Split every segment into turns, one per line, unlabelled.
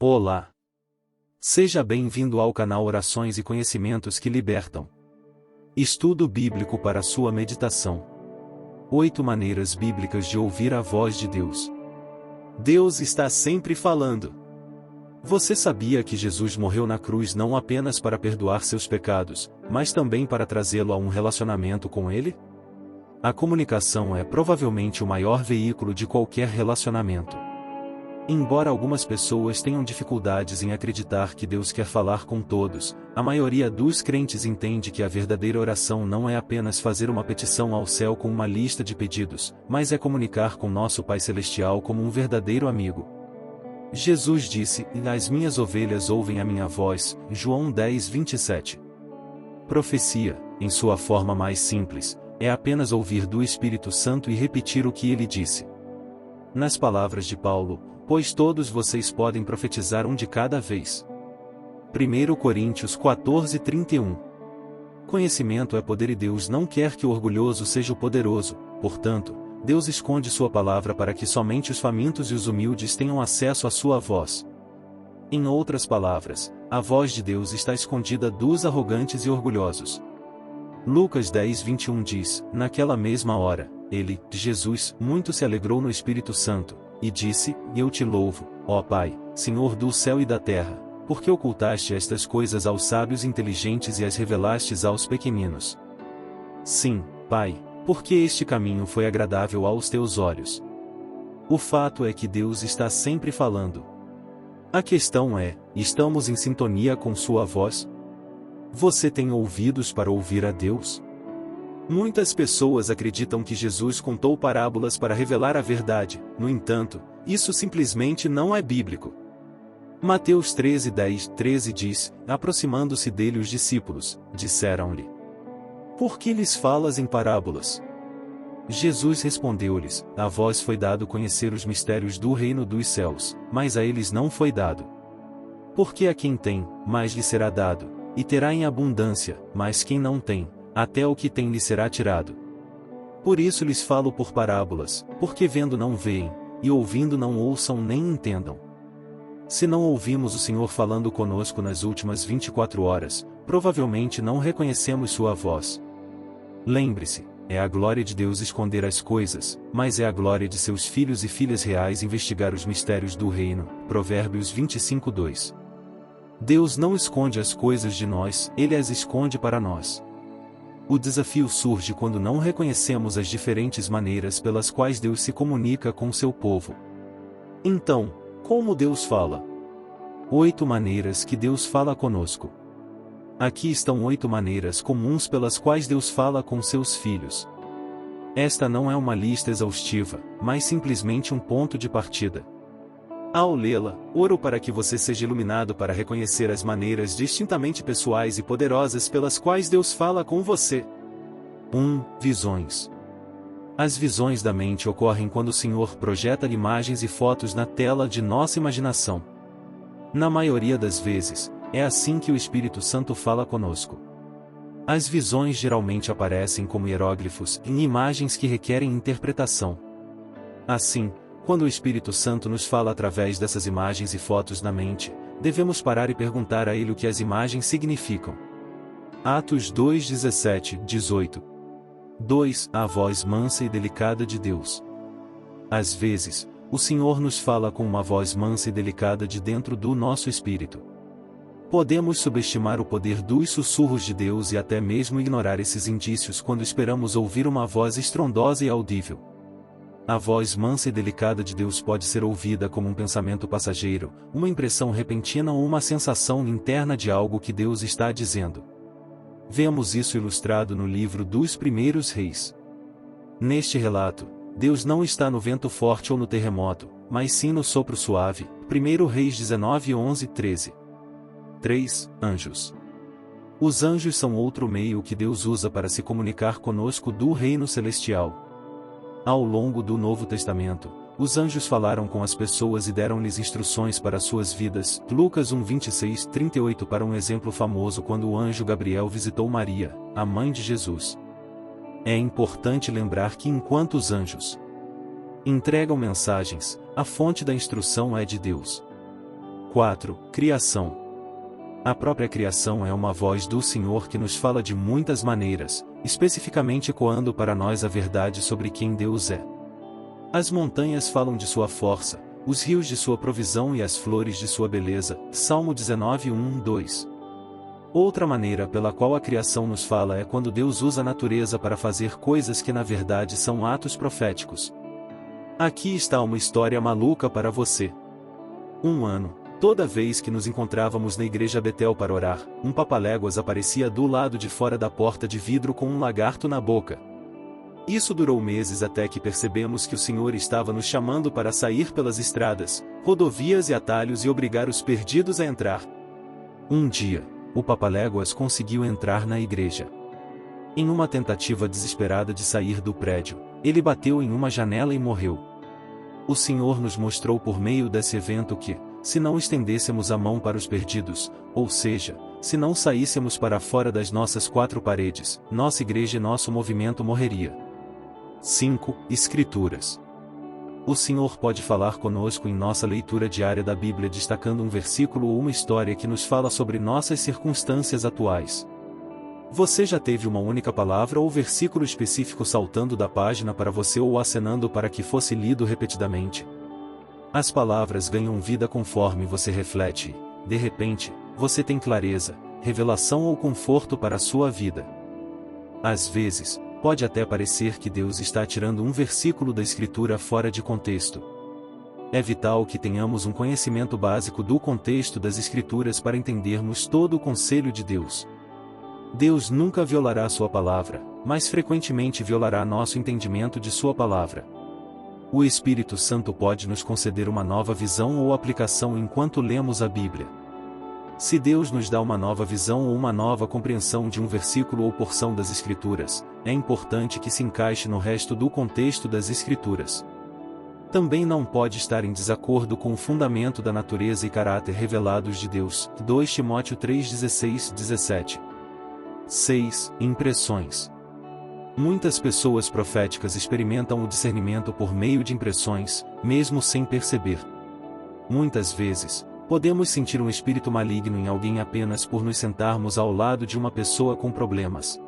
Olá! Seja bem-vindo ao canal Orações e Conhecimentos que Libertam. Estudo bíblico para sua meditação. 8 maneiras bíblicas de ouvir a voz de Deus. Deus está sempre falando. Você sabia que Jesus morreu na cruz não apenas para perdoar seus pecados, mas também para trazê-lo a um relacionamento com Ele? A comunicação é provavelmente o maior veículo de qualquer relacionamento. Embora algumas pessoas tenham dificuldades em acreditar que Deus quer falar com todos, a maioria dos crentes entende que a verdadeira oração não é apenas fazer uma petição ao céu com uma lista de pedidos, mas é comunicar com nosso Pai Celestial como um verdadeiro amigo. Jesus disse: "As minhas ovelhas ouvem a minha voz", João 10:27. Profecia, em sua forma mais simples, é apenas ouvir do Espírito Santo e repetir o que ele disse. Nas palavras de Paulo, pois todos vocês podem profetizar um de cada vez. 1 Coríntios 14:31. Conhecimento é poder e Deus não quer que o orgulhoso seja o poderoso, portanto, Deus esconde sua palavra para que somente os famintos e os humildes tenham acesso à sua voz. Em outras palavras, a voz de Deus está escondida dos arrogantes e orgulhosos. Lucas 10:21 diz: "Naquela mesma hora, ele, Jesus, muito se alegrou no Espírito Santo, e disse: Eu te louvo, ó Pai, Senhor do céu e da terra, porque ocultaste estas coisas aos sábios inteligentes e as revelastes aos pequeninos. Sim, Pai, porque este caminho foi agradável aos teus olhos." O fato é que Deus está sempre falando. A questão é: estamos em sintonia com sua voz? Você tem ouvidos para ouvir a Deus? Muitas pessoas acreditam que Jesus contou parábolas para revelar a verdade, no entanto, isso simplesmente não é bíblico. Mateus 13:10-13 diz: "Aproximando-se dele os discípulos, disseram-lhe: Por que lhes falas em parábolas?" Jesus respondeu-lhes: "A vós foi dado conhecer os mistérios do reino dos céus, mas a eles não foi dado. Porque a quem tem, mais lhe será dado, e terá em abundância, mas quem não tem, até o que tem lhe será tirado. Por isso lhes falo por parábolas, porque vendo não veem, e ouvindo não ouçam nem entendam." Se não ouvimos o Senhor falando conosco nas últimas 24 horas, provavelmente não reconhecemos sua voz. Lembre-se, é a glória de Deus esconder as coisas, mas é a glória de seus filhos e filhas reais investigar os mistérios do reino. Provérbios 25:2. Deus não esconde as coisas de nós, Ele as esconde para nós. O desafio surge quando não reconhecemos as diferentes maneiras pelas quais Deus se comunica com seu povo. Então, como Deus fala? 8 maneiras que Deus fala conosco. Aqui estão 8 maneiras comuns pelas quais Deus fala com seus filhos. Esta não é uma lista exaustiva, mas simplesmente um ponto de partida. Ao lê-la, oro para que você seja iluminado para reconhecer as maneiras distintamente pessoais e poderosas pelas quais Deus fala com você. 1. Visões. As visões da mente ocorrem quando o Senhor projeta imagens e fotos na tela de nossa imaginação. Na maioria das vezes, é assim que o Espírito Santo fala conosco. As visões geralmente aparecem como hieróglifos, em imagens que requerem interpretação. Assim, quando o Espírito Santo nos fala através dessas imagens e fotos na mente, devemos parar e perguntar a Ele o que as imagens significam. Atos 2:17-18. 2. A voz mansa e delicada de Deus. Às vezes, o Senhor nos fala com uma voz mansa e delicada de dentro do nosso espírito. Podemos subestimar o poder dos sussurros de Deus e até mesmo ignorar esses indícios quando esperamos ouvir uma voz estrondosa e audível. A voz mansa e delicada de Deus pode ser ouvida como um pensamento passageiro, uma impressão repentina ou uma sensação interna de algo que Deus está dizendo. Vemos isso ilustrado no livro dos Primeiros Reis. Neste relato, Deus não está no vento forte ou no terremoto, mas sim no sopro suave. 1 Reis 19:11-13. 3. Anjos. Os anjos são outro meio que Deus usa para se comunicar conosco do reino celestial. Ao longo do Novo Testamento, os anjos falaram com as pessoas e deram-lhes instruções para suas vidas. Lucas 1:26-38 para um exemplo famoso quando o anjo Gabriel visitou Maria, a mãe de Jesus. É importante lembrar que enquanto os anjos entregam mensagens, a fonte da instrução é de Deus. 4. Criação. A própria criação é uma voz do Senhor que nos fala de muitas maneiras, especificamente ecoando para nós a verdade sobre quem Deus é. As montanhas falam de sua força, os rios de sua provisão e as flores de sua beleza. Salmo 19:1-2. Outra maneira pela qual a criação nos fala é quando Deus usa a natureza para fazer coisas que na verdade são atos proféticos. Aqui está uma história maluca para você. Um ano, toda vez que nos encontrávamos na igreja Betel para orar, um papaléguas aparecia do lado de fora da porta de vidro com um lagarto na boca. Isso durou meses até que percebemos que o Senhor estava nos chamando para sair pelas estradas, rodovias e atalhos e obrigar os perdidos a entrar. Um dia, o papaléguas conseguiu entrar na igreja. Em uma tentativa desesperada de sair do prédio, ele bateu em uma janela e morreu. O Senhor nos mostrou por meio desse evento que, se não estendêssemos a mão para os perdidos, ou seja, se não saíssemos para fora das nossas quatro paredes, nossa igreja e nosso movimento morreria. 5. Escrituras. O Senhor pode falar conosco em nossa leitura diária da Bíblia destacando um versículo ou uma história que nos fala sobre nossas circunstâncias atuais. Você já teve uma única palavra ou versículo específico saltando da página para você ou acenando para que fosse lido repetidamente? As palavras ganham vida conforme você reflete e, de repente, você tem clareza, revelação ou conforto para a sua vida. Às vezes, pode até parecer que Deus está tirando um versículo da Escritura fora de contexto. É vital que tenhamos um conhecimento básico do contexto das Escrituras para entendermos todo o conselho de Deus. Deus nunca violará sua palavra, mas frequentemente violará nosso entendimento de sua palavra. O Espírito Santo pode nos conceder uma nova visão ou aplicação enquanto lemos a Bíblia. Se Deus nos dá uma nova visão ou uma nova compreensão de um versículo ou porção das Escrituras, é importante que se encaixe no resto do contexto das Escrituras. Também não pode estar em desacordo com o fundamento da natureza e caráter revelados de Deus. 2 Timóteo 3:16-17. 6. Impressões. Muitas pessoas proféticas experimentam o discernimento por meio de impressões, mesmo sem perceber. Muitas vezes, podemos sentir um espírito maligno em alguém apenas por nos sentarmos ao lado de uma pessoa com problemas.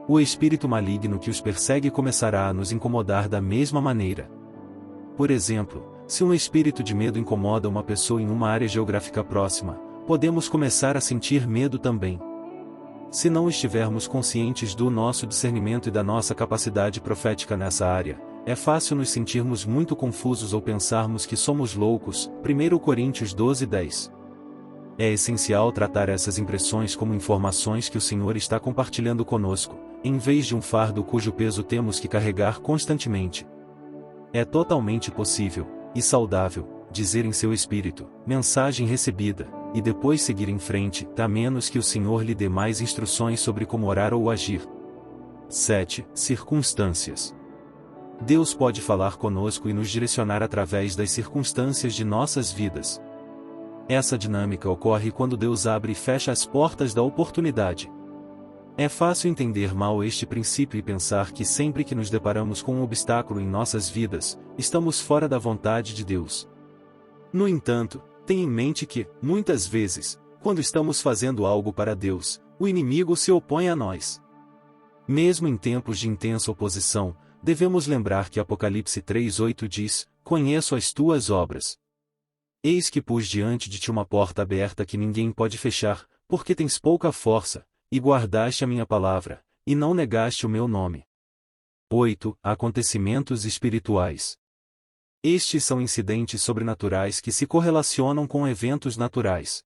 O espírito maligno que os persegue começará a nos incomodar da mesma maneira. Por exemplo, se um espírito de medo incomoda uma pessoa em uma área geográfica próxima, podemos começar a sentir medo também. Se não estivermos conscientes do nosso discernimento e da nossa capacidade profética nessa área, é fácil nos sentirmos muito confusos ou pensarmos que somos loucos. 1 Coríntios 12:10. É essencial tratar essas impressões como informações que o Senhor está compartilhando conosco, em vez de um fardo cujo peso temos que carregar constantemente. É totalmente possível, e saudável, dizer em seu espírito, mensagem recebida, e depois seguir em frente, a menos que o Senhor lhe dê mais instruções sobre como orar ou agir. 7. Circunstâncias. Deus pode falar conosco e nos direcionar através das circunstâncias de nossas vidas. Essa dinâmica ocorre quando Deus abre e fecha as portas da oportunidade. É fácil entender mal este princípio e pensar que sempre que nos deparamos com um obstáculo em nossas vidas, estamos fora da vontade de Deus. No entanto, tenha em mente que, muitas vezes, quando estamos fazendo algo para Deus, o inimigo se opõe a nós. Mesmo em tempos de intensa oposição, devemos lembrar que Apocalipse 3:8 diz: "Conheço as tuas obras. Eis que pus diante de ti uma porta aberta que ninguém pode fechar, porque tens pouca força, e guardaste a minha palavra, e não negaste o meu nome." 8. Acontecimentos espirituais. Estes são incidentes sobrenaturais que se correlacionam com eventos naturais.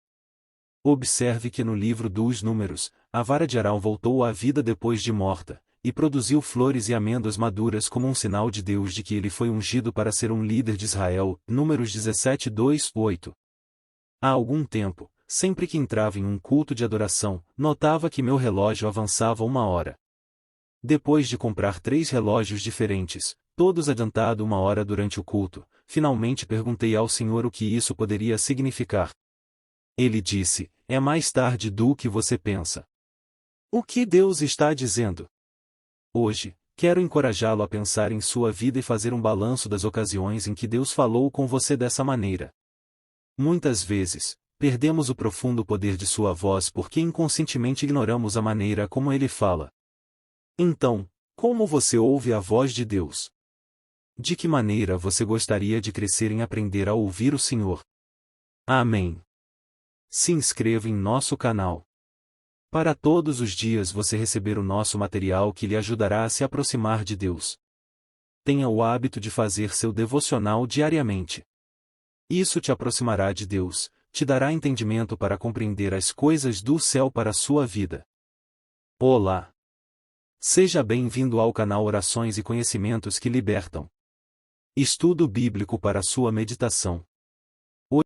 Observe que no livro dos Números, a vara de Arão voltou à vida depois de morta, e produziu flores e amêndoas maduras como um sinal de Deus de que ele foi ungido para ser um líder de Israel. Números 17:2-8. Há algum tempo, sempre que entrava em um culto de adoração, notava que meu relógio avançava 1 hora. Depois de comprar 3 relógios diferentes, todos adiantado 1 hora durante o culto, finalmente perguntei ao Senhor o que isso poderia significar. Ele disse: "É mais tarde do que você pensa." O que Deus está dizendo? Hoje, quero encorajá-lo a pensar em sua vida e fazer um balanço das ocasiões em que Deus falou com você dessa maneira. Muitas vezes, perdemos o profundo poder de sua voz porque inconscientemente ignoramos a maneira como ele fala. Então, como você ouve a voz de Deus? De que maneira você gostaria de crescer em aprender a ouvir o Senhor? Amém. Se inscreva em nosso canal. Para todos os dias você receber o nosso material que lhe ajudará a se aproximar de Deus. Tenha o hábito de fazer seu devocional diariamente. Isso te aproximará de Deus, te dará entendimento para compreender as coisas do céu para a sua vida. Olá! Seja bem-vindo ao canal Orações e Conhecimentos que Libertam. Estudo bíblico para sua meditação.